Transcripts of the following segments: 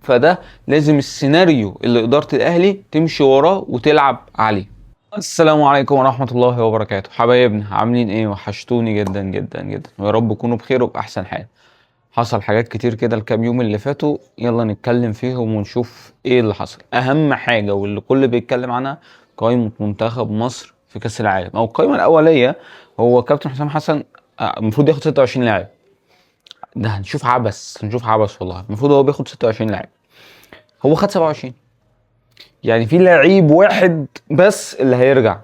فده لازم السيناريو اللي اداره الاهلي تمشي وراه وتلعب عليه. السلام عليكم ورحمه الله وبركاته. حبايبنا عاملين ايه؟ وحشتوني جدا جدا جدا، ويا رب تكونوا بخير وباحسن حال. حصل حاجات كتير كده الكام يوم اللي فاتوا، يلا نتكلم فيهم ونشوف ايه اللي حصل. اهم حاجه واللي كل بيتكلم عنها قائمه منتخب مصر في كاس العالم، او القائمه الاوليه. هو كابتن حسام حسن المفروض ياخد 26 لاعب. ده هنشوف عبث، هنشوف عبث والله. المفروض هو بياخد 26 لاعب، هو خد 27. يعني في لعيب واحد بس اللي هيرجع،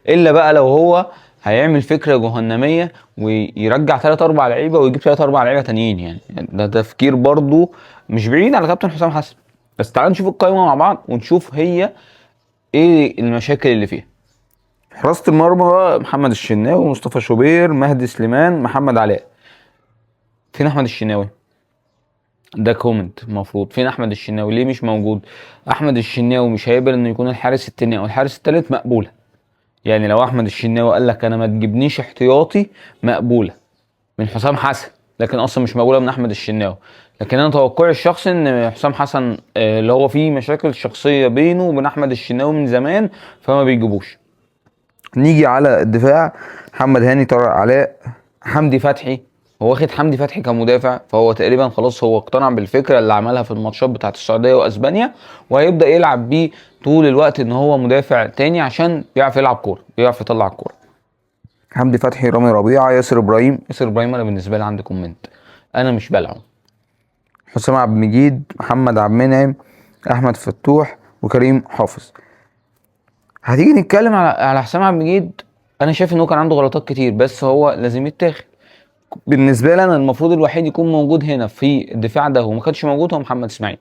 الا بقى لو هو هيعمل فكره جهنميه ويرجع 3 4 لعيبه ويجيب 3 4 لعيبه تانيين. يعني ده تفكير برضو مش بعيد على كابتن حسام حسن. بس تعال نشوف القائمه مع بعض ونشوف هي ايه المشاكل اللي فيها. حراسه المرمى محمد الشناوي، مصطفى شوبير، مهدي سليمان، محمد علاء. فين احمد الشناوي؟ ده كومنت المفروض. فين احمد الشناوي؟ ليه مش موجود؟ احمد الشناوي مش هيقبل انه يكون الحارس التاني او الحارس التالت، مقبوله. يعني لو احمد الشناوي قال لك انا ما تجيبنيش احتياطي، مقبوله من حسام حسن، لكن اصلا مش مقبوله من احمد الشناوي. لكن انا توقعي الشخصي ان حسام حسن اللي هو فيه مشاكل شخصيه بينه وبين احمد الشناوي من زمان، فما بيجيبوش. نيجي على الدفاع، محمد هاني، طارق علاء، حمدي فتحي. هو واخد حمدي فتحي كمدافع، فهو تقريبا خلاص هو اقتنع بالفكره اللي عملها في الماتشات بتاعت السعوديه واسبانيا، وهيبدا يلعب بيه طول الوقت ان هو مدافع تاني عشان بيعرف يلعب كوره، بيعرف يطلع الكوره. حمدي فتحي، رامي ربيعه، ياسر ابراهيم. ياسر ابراهيم انا بالنسبه لي عندي كومنت، انا مش بلعه. حسام عبد المجيد، محمد عبد المنعم، احمد فتوح، وكريم حافظ. هتيجي نتكلم على حسام عبد المجيد، انا شايف ان هو كان عنده غلطات كتير، بس هو لازم يتاخد. بالنسبه لي انا المفروض الوحيد يكون موجود هنا في الدفاع ده وما كانش موجود هو محمد اسماعيل.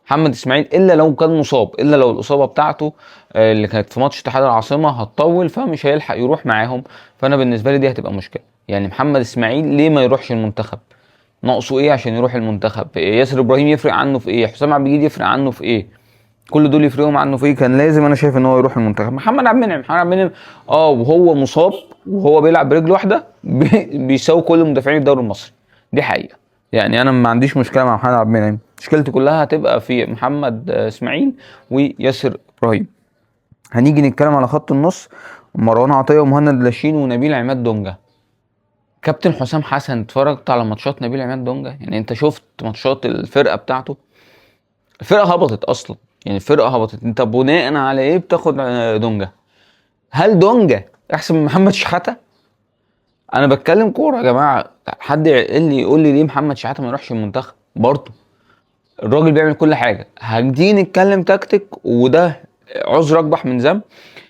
محمد اسماعيل الا لو كان مصاب، الا لو الاصابه بتاعته اللي كانت في ماتش اتحاد العاصمه هتطول فمش هيلحق يروح معاهم. فانا بالنسبه لي دي هتبقى مشكله. يعني محمد اسماعيل ليه ما يروحش المنتخب؟ ناقصه ايه عشان يروح المنتخب؟ ياسر ابراهيم يفرق عنه في ايه؟ حسام عبد المجيد يفرق عنه في ايه؟ كل دول يفرقوا عنه في ايه؟ كان لازم، انا شايف ان هو يروح المنتخب. محمد عبد المنعم وهو مصاب وهو بيلعب برجل واحده بيساوي كل مدافعين الدوري المصري. دي حقيقه. يعني انا ما عنديش مشكله مع محمد عبد المنعم، مشكلتي كلها هتبقى في محمد اسماعيل وياسر ابراهيم. هنيجي نتكلم على خط النص، مروان عطيه ومهند لاشين ونبيل عماد دونجا. كابتن حسام حسن، اتفرجت على ماتشات نبيل عماد دونجا؟ يعني انت شفت ماتشات الفرقه بتاعته؟ الفرقه هبطت اصلا. يعني الفرقه هبطت، انت بناء على ايه بتاخد دونجا؟ هل دونجا احسن من محمد شحاته؟ انا بتكلم كوره يا جماعه. حد يقول لي ليه محمد شحاته ما يروحش المنتخب؟ برضه الراجل بيعمل كل حاجه. هنيجي نتكلم تكتيك، وده عذر اقبح من ذنب.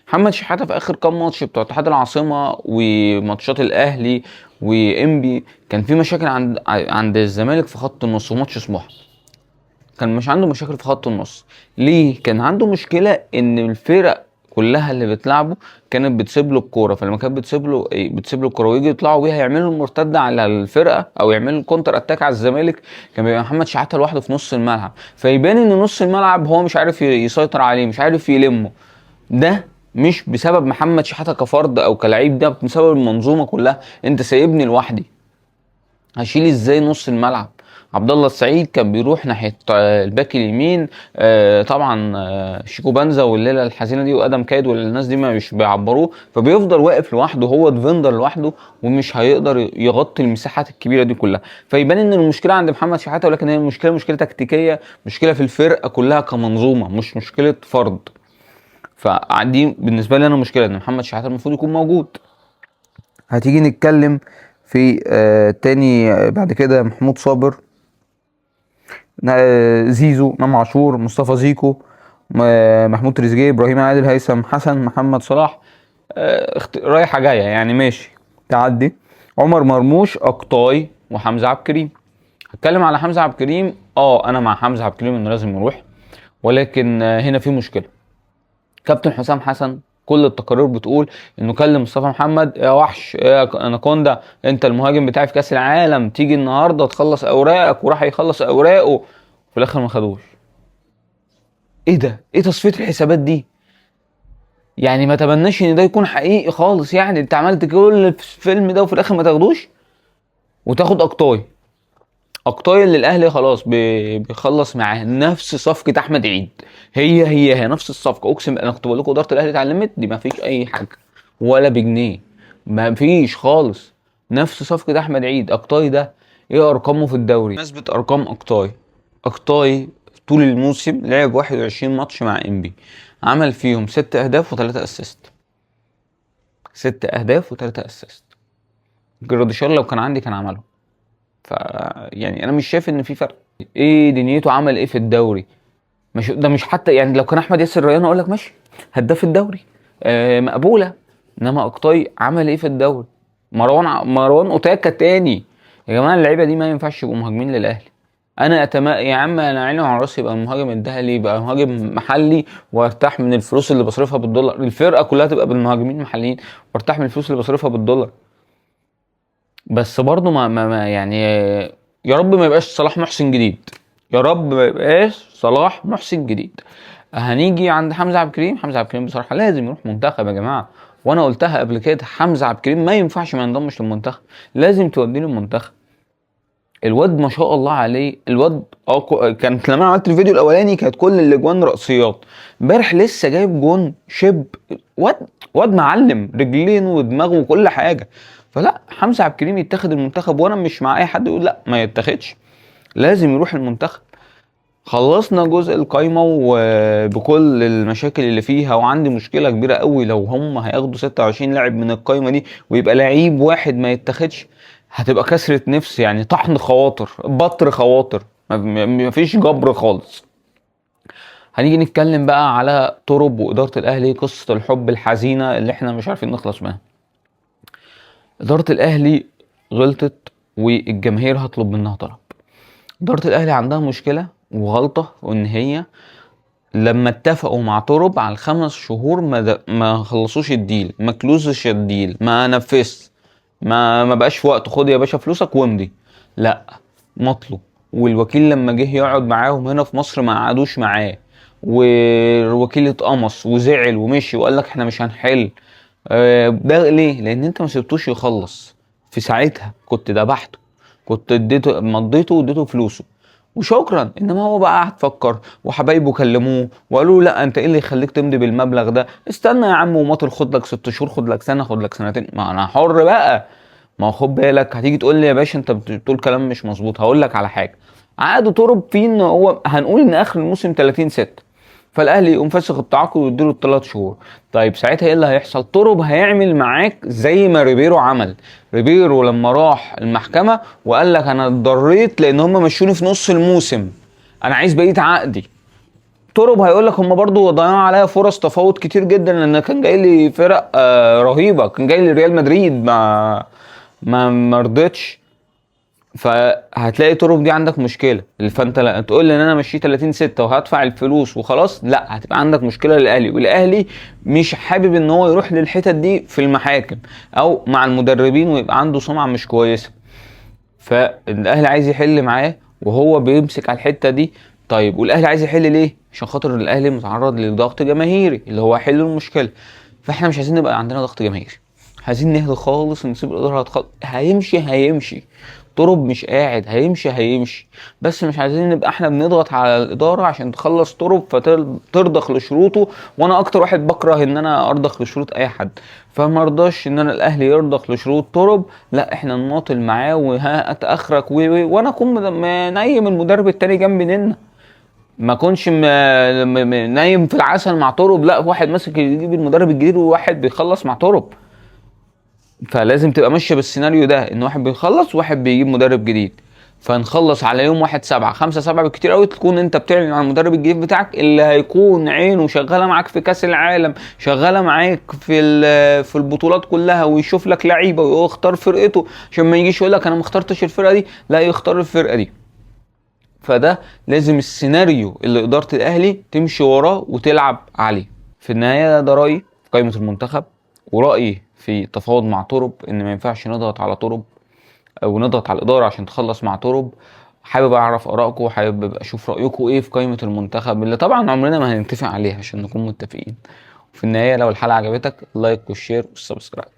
محمد شحاته في اخر كام ماتش بتوع اتحاد العاصمه وماتشات الاهلي وانبي كان في مشاكل عند الزمالك في خط النص، وماتش سموحه كان مش عنده مشاكل في خط النص. ليه كان عنده مشكله؟ ان الفرق كلها اللي بتلعبه كانت بتسيب له الكوره، فلما كانت بتسيب له الكوره ويجي يطلعوا بيها يعملوا المرتده على الفرقه او يعملوا كونتر اتاك على الزمالك، كان بيبقى محمد شحاته لوحده في نص الملعب، فيبان ان نص الملعب هو مش عارف يسيطر عليه، مش عارف يلمه. ده مش بسبب محمد شحاته كفرد او كلاعب، ده بسبب المنظومه كلها. انت سايبني لوحدي، هشيل ازاي نص الملعب؟ عبد الله السعيد كان بيروح ناحيه الباك اليمين. طبعا شيكو بانزا والليله الحزينه دي وادم كايد والناس دي ما مش بيعبروه، فبيفضل واقف لوحده، هو ديفندر لوحده ومش هيقدر يغطي المساحات الكبيره دي كلها. فيبان ان المشكله عند محمد شحاته، ولكن هي المشكله مشكله تكتيكيه، مشكله في الفرقه كلها كمنظومه، مش مشكله فرد. فدي بالنسبه لي انا مشكله ان محمد شحاته المفروض يكون موجود. هتيجي نتكلم في تاني بعد كده محمود صابر، زيزو، امام عاشور، مصطفى زيكو، محمود تريزيجيه، ابراهيم عادل، هيثم حسن، محمد صلاح. رايحه جايه يعني، ماشي تعدي. عمر مرموش، اقطاي، وحمزه عبد الكريم. هتكلم على حمزه عبد الكريم، انا مع حمزه عبد الكريم انه لازم يروح، ولكن هنا في مشكله. كابتن حسام حسن كل التقارير بتقول انه كلم مصطفى محمد: يا وحش يا اناكوندا، انت المهاجم بتاعي في كاس العالم، تيجي النهارده تخلص اوراقك. وراح يخلص اوراقه، في الاخر ما خدوش. ايه ده؟ ايه تصفيه الحسابات دي؟ يعني ما تمناش ان ده يكون حقيقي خالص. يعني انت عملت كل الفيلم ده وفي الاخر ما تاخدوش، وتاخد اقطاي. اقطاي اللي الاهلي خلاص بيخلص معاه نفس صفقه احمد عيد. هي نفس الصفقه، اقسم انا كنت بقول لكم اداره الاهلي اتعلمت دي، ما فيش اي حاجه ولا بجنيه، ما فيش خالص. نفس صفقه احمد عيد. اقطاي ده ايه ارقامه في الدوري؟ نسبه ارقام اقطاي. اقطاي طول الموسم لعب 21 ماتش مع انبي، عمل فيهم 6 اهداف و3 اسيست. 6 اهداف و3 اسيست. جراديشار لو كان عندي كان عمله. ف يعني انا مش شايف ان في فرق. ايه دنيته عمل ايه في الدوري؟ مش ده مش حتى يعني لو كان احمد ياسر ريان اقول لك ماشي، هداف الدوري، مقبوله. انما اقطاي عمل ايه في الدوري؟ مروان اوتاكا تاني. يا جماعه اللعيبه دي ما ينفعش يبقوا مهاجمين للاهلي. انا يا عم انا عيني على راسي يبقى المهاجم الدهلي، يبقى مهاجم محلي وارتاح من الفلوس اللي بصرفها بالدولار، الفرقه كلها تبقى بالمهاجمين المحليين وارتاح من الفلوس اللي بصرفها بالدولار. بس برضه ما يعني، يا رب ما يبقاش صلاح محسن جديد. يا رب ما يبقاش صلاح محسن جديد. هنيجي عند حمزه عبد الكريم. حمزه عبد الكريم بصراحه لازم يروح منتخب يا جماعه، وانا قلتها قبل كده، حمزه عبد الكريم ما ينفعش ما ينضمش للمنتخب، لازم توديني المنتخب. الواد ما شاء الله عليه، الواد كانت لما انا عملت الفيديو الاولاني كانت كل الاجوان رأسيات. امبارح لسه جايب جون شب. واد واد معلم، رجلين ودماغه وكل حاجه. فلا، حمزه عبد الكريم يتاخد المنتخب، وانا مش مع اي حد يقول لا ما يتاخدش، لازم يروح المنتخب. خلصنا جزء القايمة وبكل المشاكل اللي فيها، وعندي مشكلة كبيرة قوي لو هم هياخدوا 26 لاعب من القايمة دي ويبقى لعيب واحد ما يتاخدش. هتبقى كسرة نفس، يعني طحن خواطر، بطر خواطر، مفيش جبر خالص. هنيجي نتكلم بقى على ترب وإدارة الأهلي، قصة الحب الحزينة اللي احنا مش عارفين نخلص منها. إدارة الأهلي غلطت والجماهير هطلب منها طلب. إدارة الأهلي عندها مشكلة وغلطة، وإن هي لما اتفقوا مع تورب على ال5 شهور ما خلصوش الديل، ما كلوزش الديل، ما نفذش، ما بقاش في وقت خد يا باشا فلوسك وامضي. لا، مطلوا. والوكيل لما جه يقعد معاهم هنا في مصر ما قعدوش معاه، والوكيل اتقمص وزعل ومشي وقال لك احنا مش هنحل. ده ليه؟ لان انت ما سبتوش يخلص. في ساعتها كنت دبحته، كنت اديته، مضيته واديته فلوسه وشكرا. انما هو بقى قعد فكر، وحبايبه كلموه وقالوا له لا انت ايه اللي يخليك تمضي بالمبلغ ده، استنى يا عم وماطل، خد لك 6 شهور، خد لك سنه، خد لك سنتين، ما انا حر بقى. ما هو خد بالك، هتيجي تقول لي يا باشا انت بتقول كلام مش مظبوط، هقول لك على حاجه. عقده ترب فيه ان هو هنقول ان اخر الموسم 30/6، فالاهلي يقوم فاسخ التعاقد ويديله ال3 شهور. طيب ساعتها ايه اللي هيحصل؟ تورب هيعمل معاك زي ما ريبيرو عمل. ريبيرو لما راح المحكمه وقال لك انا اتضريت لان هم مشوني في نص الموسم، انا عايز بقيه عقدي. تورب هيقول لك هم برضو ضيعوا عليا فرص تفاوض كتير جدا، لان كان جاي لي فرق رهيبه، كان جاي لي ريال مدريد ما رضيتش. فهتلاقي تورب دي عندك مشكله. فانت لا تقول لي ان انا ماشيه 30/6 وهدفع الفلوس وخلاص، لا، هتبقى عندك مشكله للاهلي، والاهلي مش حابب ان هو يروح للحتت دي في المحاكم او مع المدربين ويبقى عنده سمعه مش كويسه. فالاهلي عايز يحل معاه وهو بيمسك على الحته دي. طيب والاهلي عايز يحل ليه؟ عشان خاطر الاهلي متعرض لضغط جماهيري اللي هو حل المشكله. فاحنا مش عايزين نبقى عندنا ضغط جماهيري، عايزين نهدى خالص ونسيب الاداره هيمشي. ترب مش قاعد، هيمشي. بس مش عايزين نبقى احنا بنضغط على الاداره عشان تخلص ترب فترضخ لشروطه. وانا اكتر واحد بكره ان انا ارضخ لشروط اي حد، فما رضاش ان انا الاهلي يرضخ لشروط ترب. لا، احنا نماطل معاه وها اتاخرك وانا اكون نايم المدرب التاني جنبي ننا، ما اكونش نايم في العسل مع ترب. لا، واحد ماسك يجيب المدرب الجديد وواحد بيخلص مع ترب. فلازم تبقى ماشيه بالسيناريو ده، ان واحد بيخلص وواحد بيجيب مدرب جديد. فنخلص على يوم 1/7 5/7 بالكتير قوي، تكون انت بتعلن عن المدرب الجديد بتاعك اللي هيكون عينه شغاله معاك في كاس العالم، شغاله معاك في البطولات كلها، ويشوف لك لعيبه ويختار فرقته، عشان ما يجيش يقول لك انا ما اخترتش الفرقه دي، لا يختار الفرقه دي. فده لازم السيناريو اللي اداره الاهلي تمشي وراه وتلعب عليه. في النهايه ده رايي في قائمه المنتخب، ورأيي في تفاوض مع تورب ان ما ينفعش نضغط على تورب او نضغط على الاداره عشان تخلص مع تورب. حابب اعرف ارائكم، حابب اشوف رايكم ايه في قائمه المنتخب اللي طبعا عمرنا ما هنتفق عليها عشان نكون متفقين. وفي النهايه لو الحلقه عجبتك، لايك والشير والسبسكرايب.